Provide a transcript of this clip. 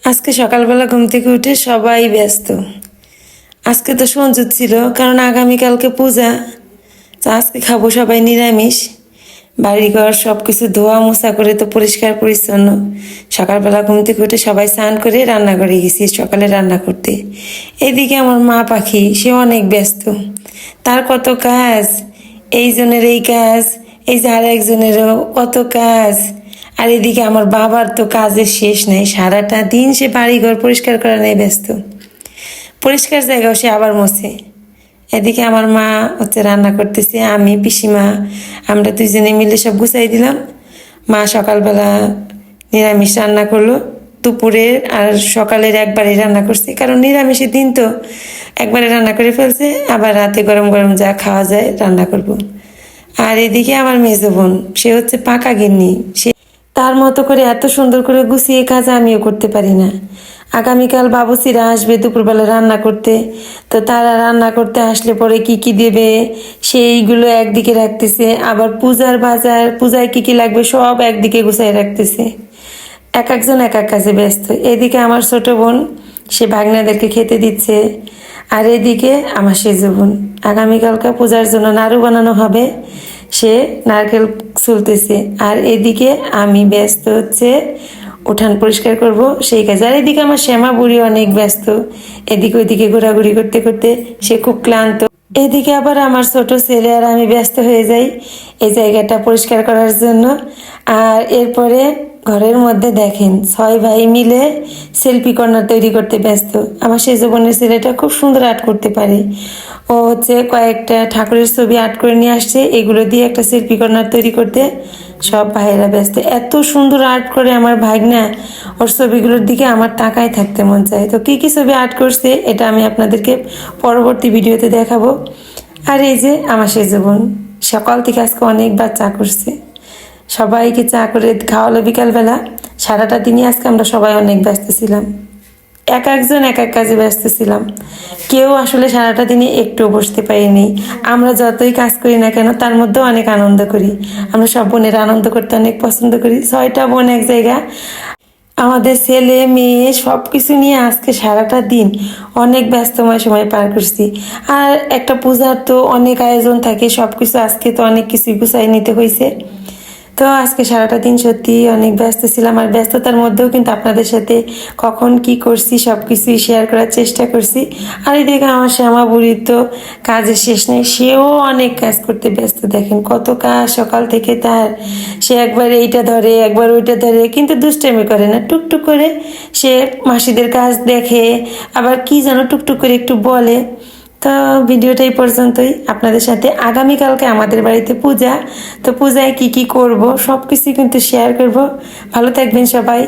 আজকে সকালবেলা ঘুম থেকে উঠে সবাই ব্যস্ত। আজকে তো সঞ্জুত ছিল, কারণ আগামীকালকে পূজা। তো আজকে খাবো সবাই নিরামিষ। বাড়িঘর সব কিছু ধোয়া মোছা করে তো পরিষ্কার পরিচ্ছন্ন। সকালবেলা ঘুম থেকে উঠে সবাই স্নান করে রান্নাঘরে গেছি সকালে রান্না করতে। এদিকে আমার মা পাখি, সে অনেক ব্যস্ত। তার কত কাজ, এই জনের এই কাজ, এই যে আর একজনেরও কত কাজ। আর এদিকে আমার বাবার তো কাজের শেষ নেই, সারাটা দিন সে বাড়িঘর পরিষ্কার করা নিয়ে ব্যস্ত। পরিষ্কার জায়গাও সে আবার মোছে। এদিকে আমার মা রান্না করতেছে, আমি পিসিমা আমরা দুইজনে মিলে সব গুছাই দিলাম। মা সকালবেলা নিরামিষ রান্না করলো, দুপুরের আর সকালের একবারে রান্না করছে, কারণ নিরামিষের দিন তো একবারে রান্না করে ফেলছে। আবার রাতে গরম গরম যা খাওয়া যায় রান্না করব। আর এদিকে আমার মেজো বোন, সে হচ্ছে পাকা গিন্নি। সে তার মতো করে এত সুন্দর করে গুছিয়ে কাজ আমিও করতে পারি না। আগামীকাল বাবুসিরা আসবে দুপুরবেলা রান্না করতে। তো তারা রান্না করতে আসলে পরে কি কি দেবে সেইগুলো একদিকে রাখতেছে, আবার পূজার বাজার, পূজায় কি কি লাগবে সব একদিকে গুছাই রাখতেছে। এক একজন এক এক কাজে ব্যস্ত। এদিকে আমার ছোট বোন, সে ভাগ্নাদেরকে খেতে দিচ্ছে। আর এদিকে আমার সেজো বোন, আগামীকালকে পূজার জন্য নাড়ু বানানো হবে, সে নারকেল ছুলতেছে। আর এদিকে আমি ব্যস্ত হচ্ছে উঠান পরিষ্কার করব সেই কাজে। আর এদিকে আমার শ্যামা বুড়ি অনেক ব্যস্ত, এদিকে ওইদিকে ঘোরাঘুরি করতে করতে সে খুব ক্লান্ত। এদিকে আবার আমার ছোট ছেলে আর আমি ব্যস্ত হয়ে যাই এই জায়গাটা পরিষ্কার করার জন্য। আর এরপরে ঘরের মধ্যে দেখেন 6 ভাই মিলে সেলফি কর্নার তৈরি করতে ব্যস্ত। আমার সেজো বোনের ছেলেটা খুব সুন্দর আর্ট করতে পারে। ও কয়েকটা ঠাকুরের ছবি আর্ট করে নিয়ে আসছে, এগুলো দিয়ে একটা সেলফি কর্নার তৈরি করতে সব ভাইয়েরা ব্যস্ত। এত সুন্দর আর্ট করে আমার ভাগনা, ওর ছবিগুলোর দিকে আমার তাকায় থাকতে মন চায়। তো কী কী ছবি আর্ট করছে এটা আমি আপনাদেরকে পরবর্তী ভিডিওতে দেখাবো। আর এই যে আমার সেজো বোন সকাল থেকে আজকে অনেকবার চা করছে, সবাইকে চা করে খাওয়ালো বিকালবেলা। সারাটা দিনই আজকে আমরা সবাই অনেক ব্যস্ত ছিলাম, এক একজন এক এক কাজে ব্যস্ত ছিলাম। কেউ আসলে সারাটা দিনে একটু বসতে পারিনি। আমরা যতই কাজ করি না কেন তার মধ্যেও অনেক আনন্দ করি। আমরা সব বোনেরা আনন্দ করতে অনেক পছন্দ করি। 6টা বোন এক জায়গা, আমাদের ছেলে মেয়ে সব কিছু নিয়ে আজকে সারাটা দিন অনেক ব্যস্তময় সময় পার করছি। আর একটা পূজার তো অনেক আয়োজন থাকে, সব কিছু আজকে তো অনেক কিছুই গুছাই নিতে হয়েছে। তো আজকে সারাটা দিন সত্যি অনেক ব্যস্ত ছিলাম। আর ব্যস্ততার মধ্যেও কিন্তু আপনাদের সাথে কখন কি করছি সব কিছুই শেয়ার করার চেষ্টা করছি। আর এদিকে আমার শ্যামা বুড়ির তো কাজের শেষ নেই, সেও অনেক কাজ করতে ব্যস্ত। দেখেন কত কাজ সকাল থেকে তার। সে একবার এইটা ধরে একবার ওইটা ধরে, কিন্তু দুষ্টামি করে না, টুকটুক করে সে মাসিদের কাজ দেখে, আবার কি যেন টুকটুক করে একটু বলে। তো ভিডিওটা এই পর্যন্তই। আপনাদের সাথে আগামীকালকে আমাদের বাড়িতে পূজা, তো পূজায় কি কি করব সব কিছু কিন্তু শেয়ার করব। ভালো থাকবেন সবাই।